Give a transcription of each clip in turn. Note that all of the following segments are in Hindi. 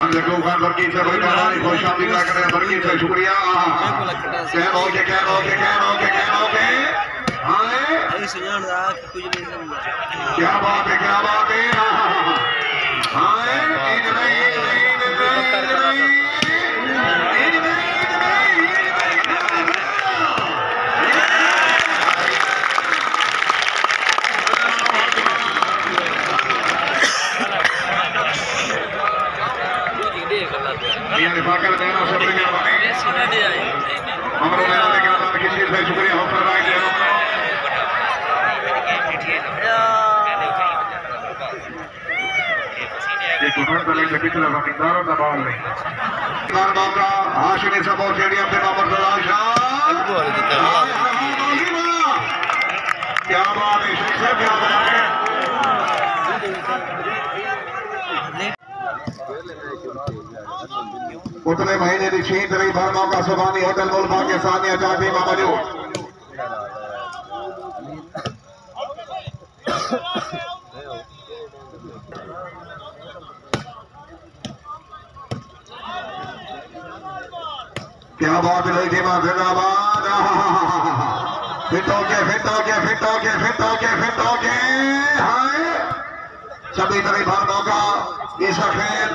बरकी से भाई हमारी खुश आमदी करें बरकी से शुक्रिया। कैम हो के क्या बात है उतने महीने की 6 तारीख भर मौका सुबानी होटल मुल्फा के सानिया चाची में मौजूद। क्या बात है जिंदाबाद। फिट हो के हाय सभी तरह भर मौका इस खेल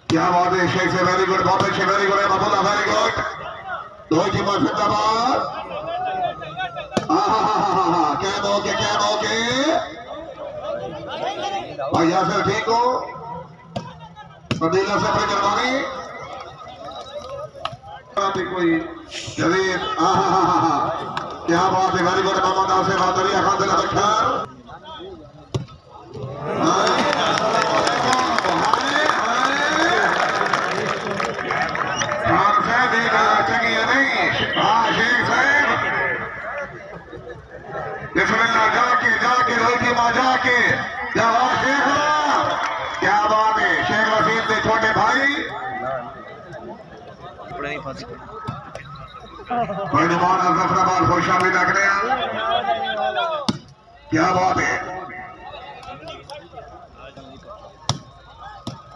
क्या बात है शेख से वेरी गुड बहुत अच्छे very good Mahmooda very good दो टीम जिंदाबाद। क्या मौके भाई यासर ठीक हो फजीला से करवानी कोई जदीद। क्या बात है वेरी गुड मोहम्मद आसिफ आदरिया खान दिल बख्तर जाके रोटी माँ जाके क्या बात है शेख वसीम के छोटे भाई जफराबाद खुश आमदी लग रहे हैं। क्या बात है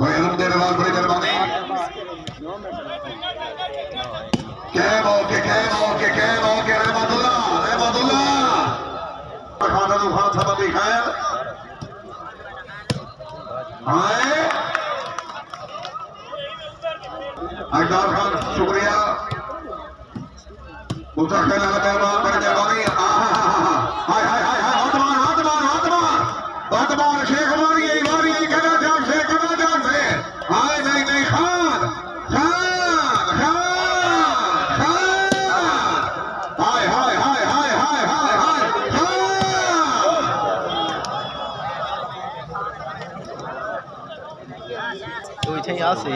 भाई अलहमद बाद बड़ी मेहरबानी। रहमतुल्लाह खान सबक खैर अजदार खान शुक्रिया मुस्तकिल बड़ी मेहरबानी। हाथ मार शेख मारी कहना जाग से हाय नहीं खान यहाँ से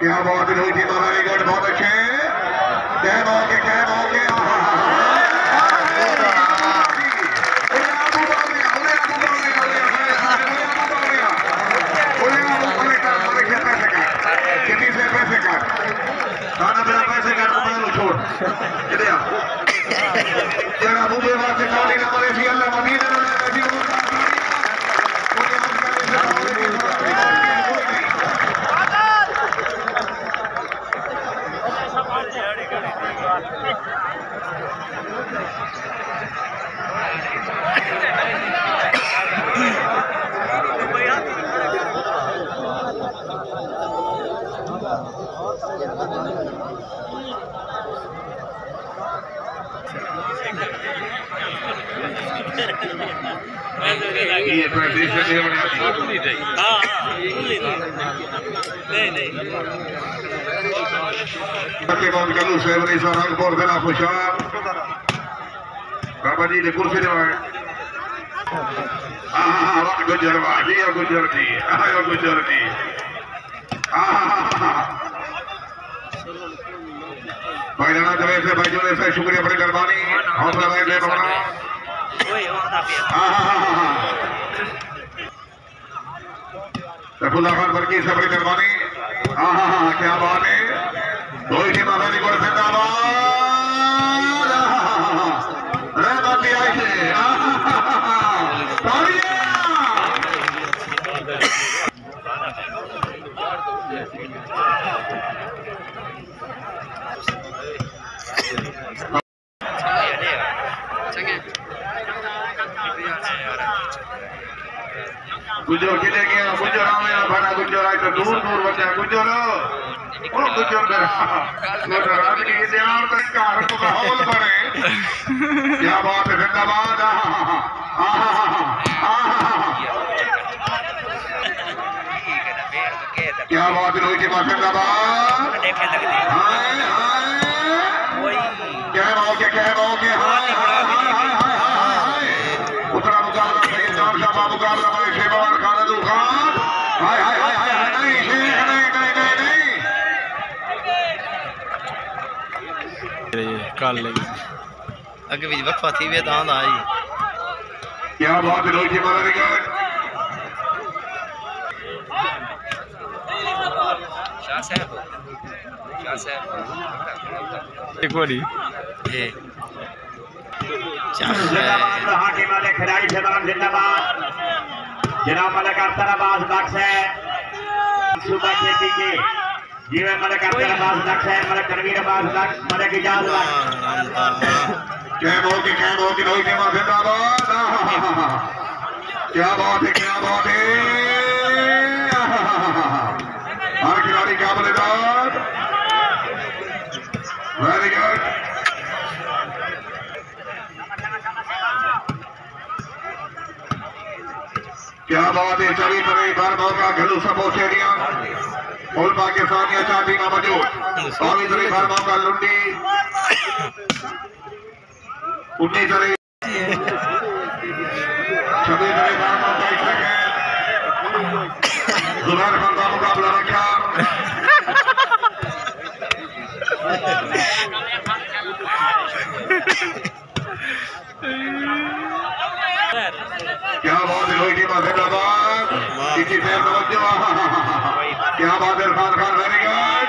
क्या बात हुई थी हमारी गढ़ बहुत अच्छे कितनी से पैसे का खाना बिना पैसे का छोड़ मुझे बात से खाली ना पड़े अल्लाह मदीना ये पैसे से नहीं के बाद गलू सेवरी सरंगपुर जिला खुशाब बाबा जी ने कुर्सी दिवाए गुजर बाजी और गुजर जी और गुजर जी भाई जाना चले से भाई जोड़े से शुक्रिया बड़ी मेहरबानी हौसला भाई ले बना सफुल्ला खान वर्की से बड़ी मेहरबानी क्या बात है दो ही माता जी को जिंदाबाद रहमत भी आई है गुजर किले गया गुजर आवे बड़ा गुजर आए तो दूर दूर बचा गुजर ओ गुजर गुजर आज की ध्यान तक कार को माहौल बने क्या बात है जिंदाबाद क्या बात है रोहित मां जिंदाबाद क्या मौके उतरा मुकाबला सही जान शाह मुकाबला में शेबान खान अब्दुल खान हाय हाय हाय हाय नहीं शेख नहीं काल लगी अगे भी वक्फा थी वे तां आई क्या बात है रोहित मां शाह साहब एक बारी ये जिंदाबाद हाकिम वाले खिलाड़ी शहबान जिंदाबाद जनाब मलिक अख्तर अब्बास बख्श है सुबह खेती के जीवे मलिक अख्तर अब्बास बख्श है मलिक तनवीर अब्बास बख्श मलिक इजाज बख्श क्या बात है रोहित मां जिंदाबाद क्या बात है हर खिलाड़ी क्या बोलेगा वेरी गुड क्या बात है चली पड़े बार मौका घलू सबो स्टेडियम और पाकिस्तानिया चाहती ना मौजूद स्वामी तरी बार मौका लुंडी 19 तरी 26 तरी बार मौका जुबान खान का मुकाबला रखा क्या बात है रोहित मां जिंदाबाद इसी से तवज्जो क्या बात है इरफान खान वेरी गुड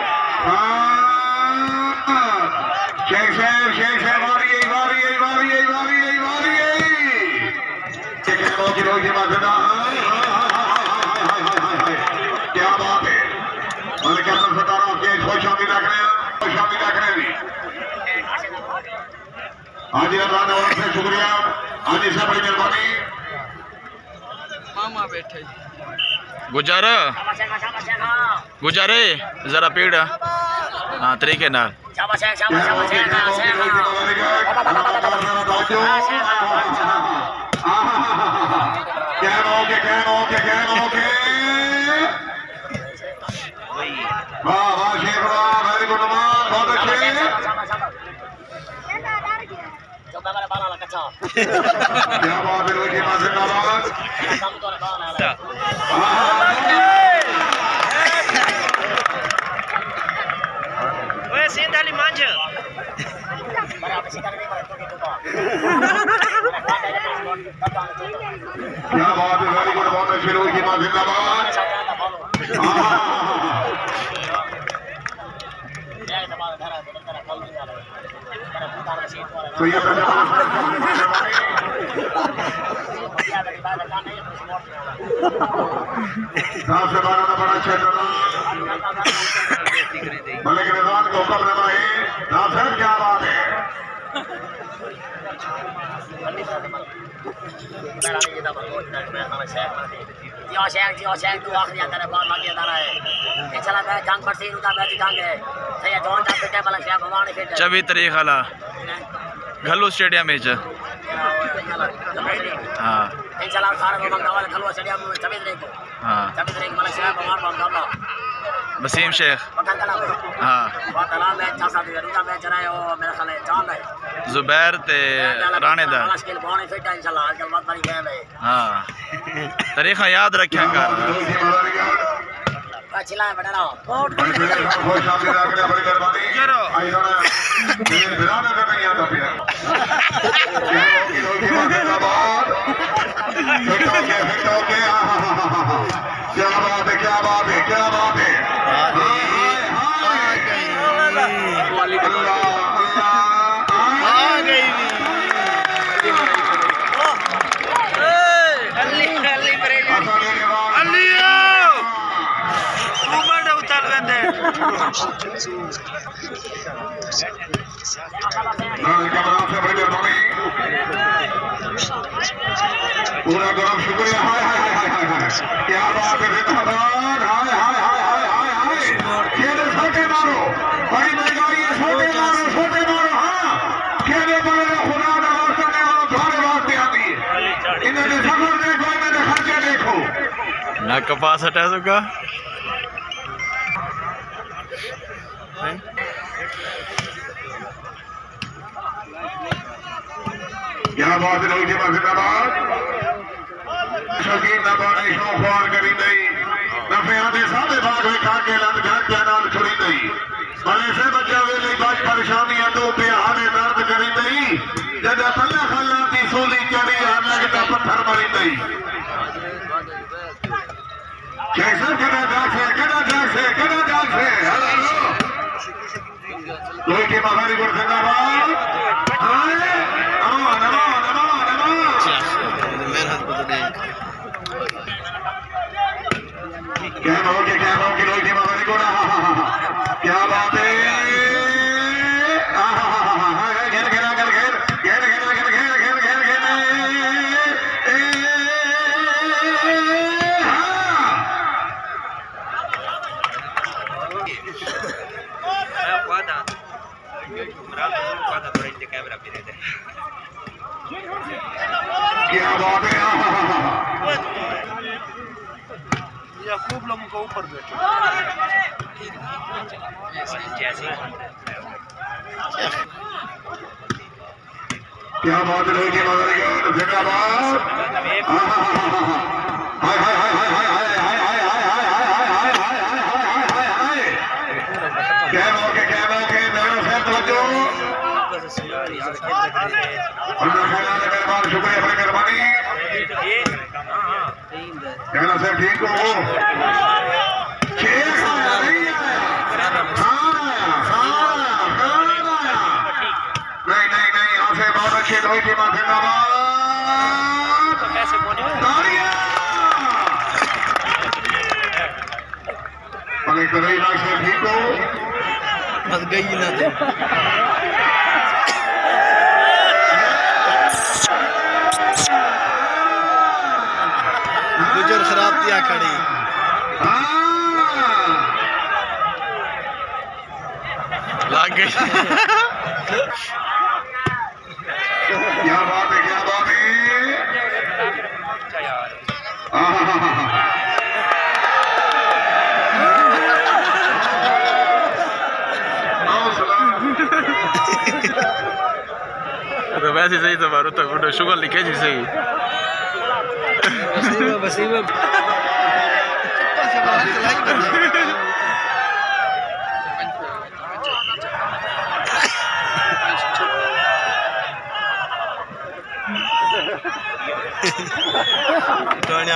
शेख साहब वारी रोहित मां जिंदाबाद क्या बात है मैंने क्या बता रहा हूँ कि खुश रख रहे हैं आज रमजान और से शुक्रिया आज से बड़ी मेहरबानी मामा बैठे गुजारे जरा पेड़ हाँ तरीके ना वाह वाह शेख वाह वेरी गुड बहुत अच्छे क्या बात है रोहित मां जिंदाबाद ओए सीधाली मांझ क्या बात है वेरी गुड बहुत अच्छे रोहित मां जिंदाबाद तो ये से बनाना बड़ा क्षेत्र मलिक रिजवान को हुक्म नमाए नासिर क्या बात है जियो शेख तू आखिरी अंदर है बहुत लगे अंदर है ये चला मैं जंग पर से रुका मैं जंग है सही जोन का फिट है बला शेख भगवान फिट 24 तारीख वाला घल्लू स्टेडियम में हाँ इंशाल्लाह सारे को मंगवा खलवा चढ़िया में 26 तारीख को हाँ 26 तारीख मतलब शराब बाहर बंद करना वसीम शेख पकड़ कला में हाँ बहुत तला में 6 साल रुका में चराए हो मेरा ख्याल है चांद है जुबैर ते राणेदार मुश्किल बहुत फिट है इंशाल्लाह आजकल बहुत बड़ी गेम है हाँ तारीख याद रखा कर चिल्ला बड़ा ना क्या बात है क्या बात है क्या बात है पूरा गरम शुक्रिया हाय हाय हाय हाय हाय क्या बात है जिंदाबाद हाय हाय हाय हाय हाय हाय खेले छोटे मारो बड़ी महंगाई है छोटे मारो हाँ खेले बड़े खुदा ना करने वाला तुम्हारे वास्ते आती है इन्होंने सफर देखो इन्होंने खर्चे देखो ना कपास हटा सका क्या बात है लोग जिंदाबाद शौकीन नबानी शौखवार करी नहीं नफिया दे सारे भाग में खाके लंद घर के नाल छुड़ी नहीं भले से बच्चा वे नहीं बात परेशानी है तो पे हारे दर्द करी नहीं जब तल्ला खल्ला दी सोली चढ़ी हर लगता पत्थर मरी नहीं कैसे कदा जाग से हेलो लोग की महारी गुर जिंदाबाद क्या बात है घेर घेरा कर घेर घेर घेरा कर घेर घेर घेर घेर क्या बात है खूब लोगों को ऊपर बैठे क्या बात है जिंदाबाद हाय हाय हाय हाय हाय हाय हाय हाय हाय हाय हाय क्या मौके मेरा से तवज्जो अल्लाह मेहरबान शुक्रिया अपनी मेहरबानी कहना सर ठीक हो नहीं आपसे बहुत अच्छे दो की माफी ठीक हो बस गई ना तो गुजर खराब दिया खड़ी लाग गई क्या बात है तो वैसे सही तो मारो तक शुगर लिखे जी सही वसीम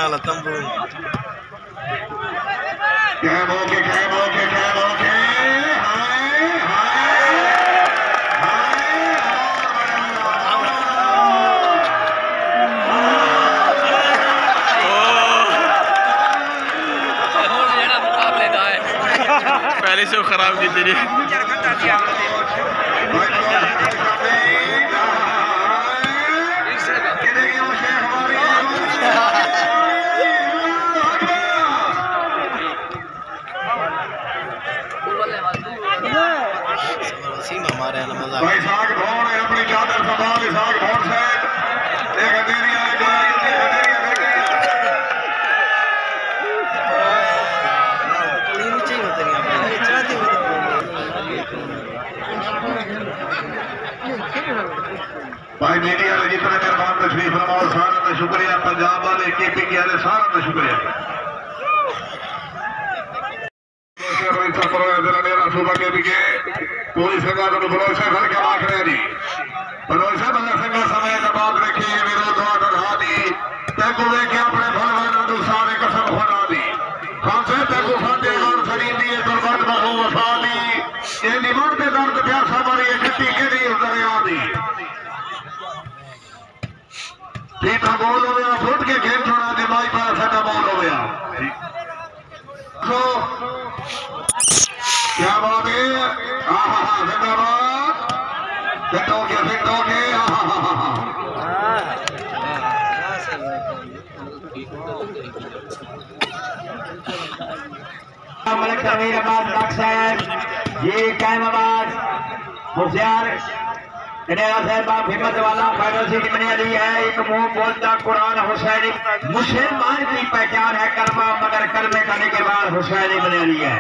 वाला तंबू पहले से खराब की तेरी हमारे मजा भाई साग भौन है अपनी चादर संभाल साग भौन से एक भाई मीडिया वाले जितने मेहमान तशरीफ फरमाओ सारा का शुक्रिया। पंजाब वाले KPK वाले सारा का शुक्रिया। सूबा KPK पूरी संघा को भरोसा करके आख रहे जी भरोसा बंदा संघा समय का बात रखी विरोध बढ़ा दी तैको देखे अपने भलवाना सारे कसम खुदा दी खांसे तैको फाते और शरीर दिए दुर्बत बहु वफा दी ये निमन के दर्द प्यासा मारी खट्टी केरी दरिया दी पीता बोल हो गया फुट के खेल छोड़ा दिमाग पर सटा बोल हो गया। तो क्या बात है जिंदाबाद फिटोगे मलिक तनवीर अब्बास बख्श साहब ये कायम आबाद होशियार साहब हिम्मत वाला फाइनल सीट बने ली है। एक मुंह बोलता कुरान हुसैनी मुसलमान की पहचान है कलमा मगर कलमे करने के बाद हुसैनी बने ली है।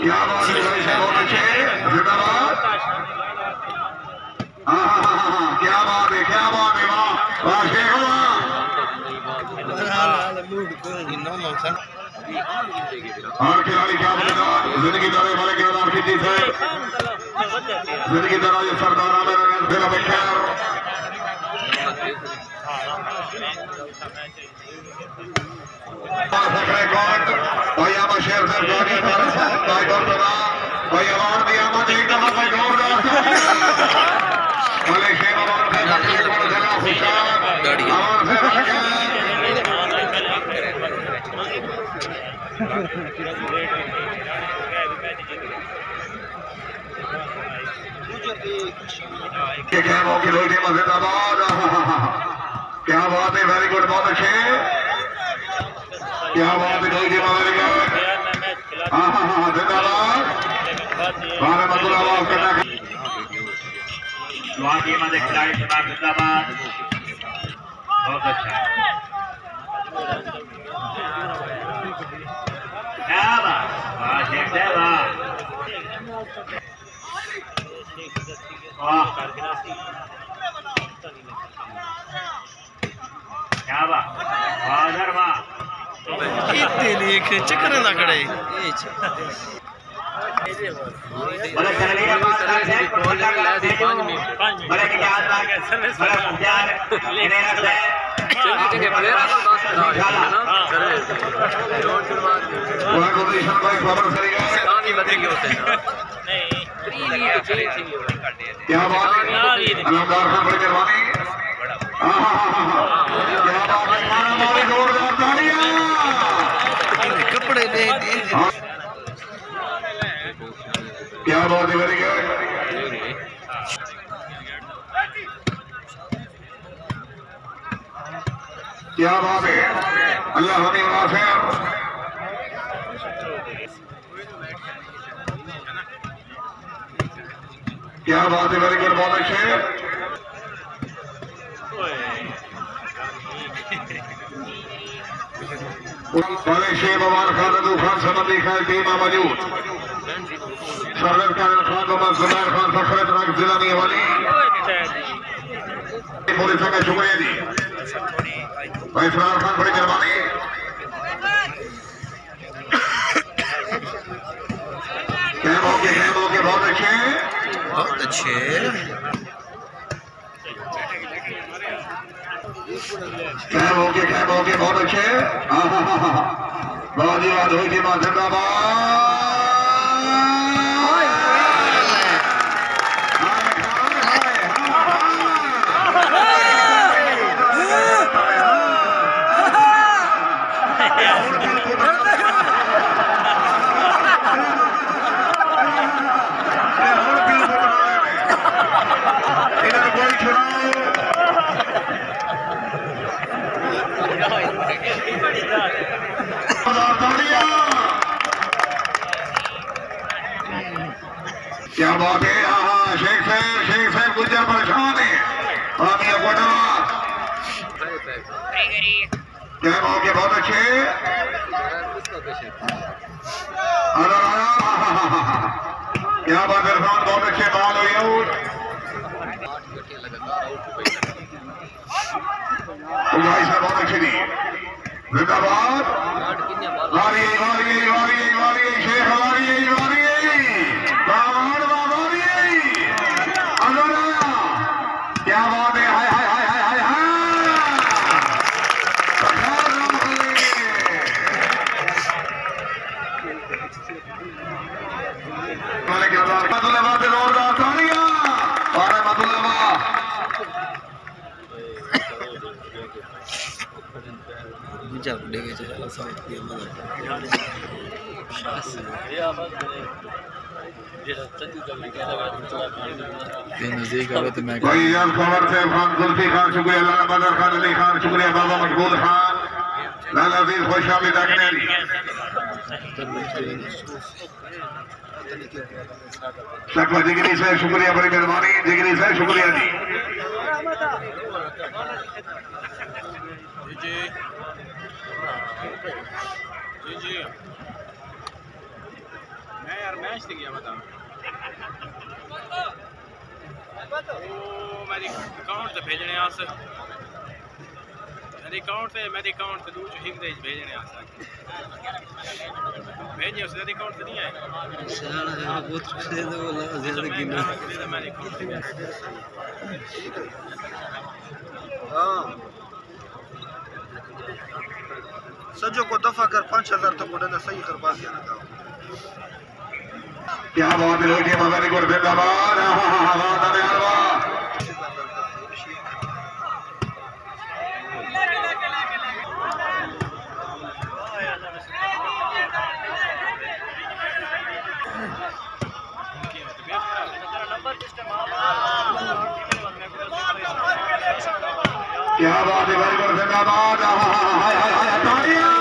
क्या बात है बहुत अच्छे जिंदाबाद। क्या बात है वाह शेख और खिलाड़ी क्या बोलेगा जिंदगी दारे वाले के नाम की जीत है जिंदगी दारा ये सरदार आमिर फिर बख्तर भाई आमा शेर साहब गाड़ी तारा साहब भाई डॉक्टर भाई अवार्ड दिया मुझे एक दफा भाई जोरदार भले शेर अवार्ड से जगह खुशाल अवार्ड से क्या बात है वेरी गुड बहुत अच्छे क्या बात है वेरी गुड जिंदाबाद आवाज करना खिलाड़ी जिंदाबाद बहुत अच्छा क्या बात क्या बात चक्कर ना करे क्या बात अलमदार खान बड़ी मेहरबानी कपड़े दे क्या बात है वेरी गुड क्या बात है अल्लाह हमें वाफिर क्या बात है वेरी गुड बहुत अच्छे शेख बवाल खान अदू खान संबंधी खान टीम मौजूद सरदार खान मोहम्मद जुबैर खान फखरत राग जिलानी वाली पुलिस का शुक्रिया जी भाई फरार खान बड़ी मेहरबानी कैम हो के बहुत अच्छे कैम हो के बहुत अच्छे बहुत ही बात हुई थी मां जिंदाबाद क्या बात है शेख साहब गुजर परेशान है क्या बात है बहुत अच्छे क्या बात है इरफान, बहुत अच्छे बॉल हुई आउट। भाई साहब बहुत अच्छी दी, जिंदाबाद। वारी वारी वारी वारी शेख वारी वारी बाबर बाबरी अंदर आया, क्या बात है, हाय हाय हाय हाय हाय हाय। जोरदार तालियां और भाई खबर से खान जुल्फी खान शुक्रिया, लाला बदर खान, अली खान शुक्रिया, बाबा मकबूल खान, लाला अजीज खुश आमदीद तकने शकवा जिगरी से शुक्रिया, बड़ी मेहरबानी जिगरी से शुक्रिया जी। जी मैं यार मैच दिख गया बता मेरे अकाउंट से भेजने आस मेरे अकाउंट से दूर हिक दे भेजने आस भेजिए उसके अकाउंट से नहीं आए बहुत ज्यादा गिना मेरे अकाउंट से हां सजो को दफा कर 5000 तक उड़ना सही कर पास जाना था। क्या बात है लोग, मजारी को जिंदाबाद। क्या बात है, वेरी गुड जिंदाबाद। हाय हाय हाय तालियां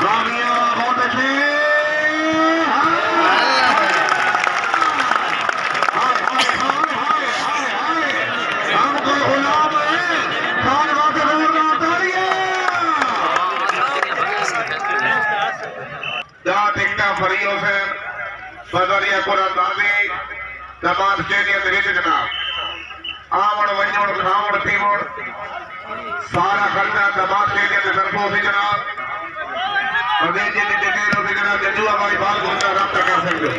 रामिया बहुत अच्छे, हमको गुलाम है खान बात जोरदार तालियां। टिकटा फरियों से बदरिया कुरानी तमाम स्टेडियम जनाब आवड़ वजोड़ खावड़ पीवड़ सारा खर्चा तमाम स्टेडियम के तरफों से जनाब प्रदेश जी डिटेल से जनाब जज्जू हमारी बात को रब्ता कर सकते हो।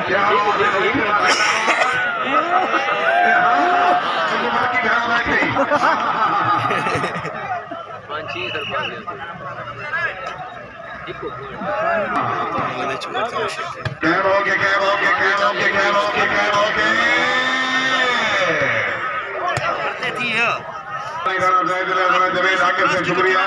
क्या शुक्रिया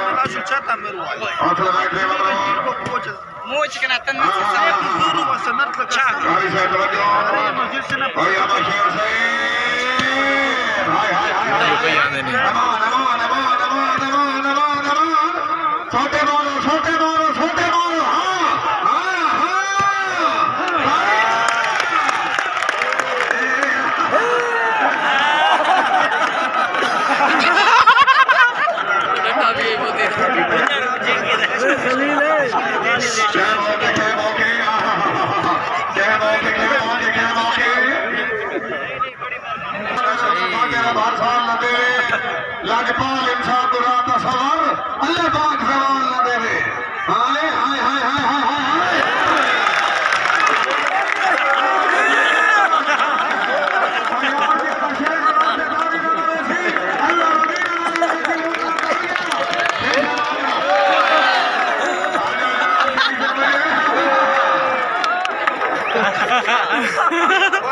छोटे बोलो छोटे बोलो छोटे बोलो लाजपाल इंसान को रात सवार अल्लाह पाक सवाल न देवे। हाय हाय हाय हाय हाय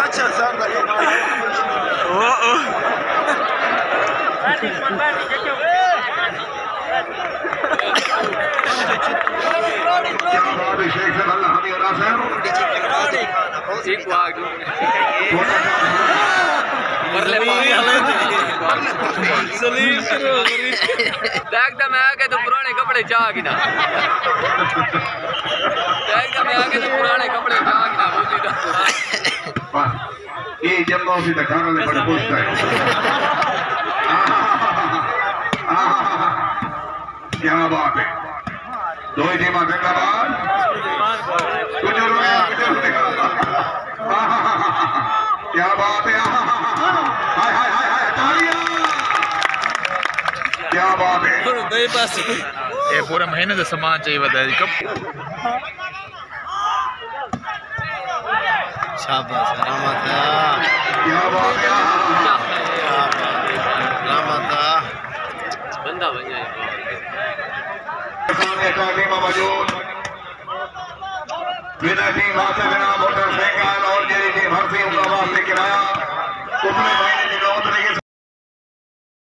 अच्छा साहब मैं आके तो पुराने कपड़े चाह गिना मैं आके तो पुराने कपड़े चाह गिना ये जम्मू से दिखाने में बड़ा खुश है। क्या बात है, दो ही टीम जिंदाबाद। क्या बात है, हाय हाय हाय हाय तालियां, क्या बात है। दे पास ये पूरा महीने से सामान चाहिए बता दी कब। शाबाश रहमत क्या बात है, रहमत बंदा बन जाए। सामने का टीम मौजूद, बिना टीम हाथ से बिना मोटरसाइकिल और जेरी टीम हर टीम का वास्ते किराया उसमें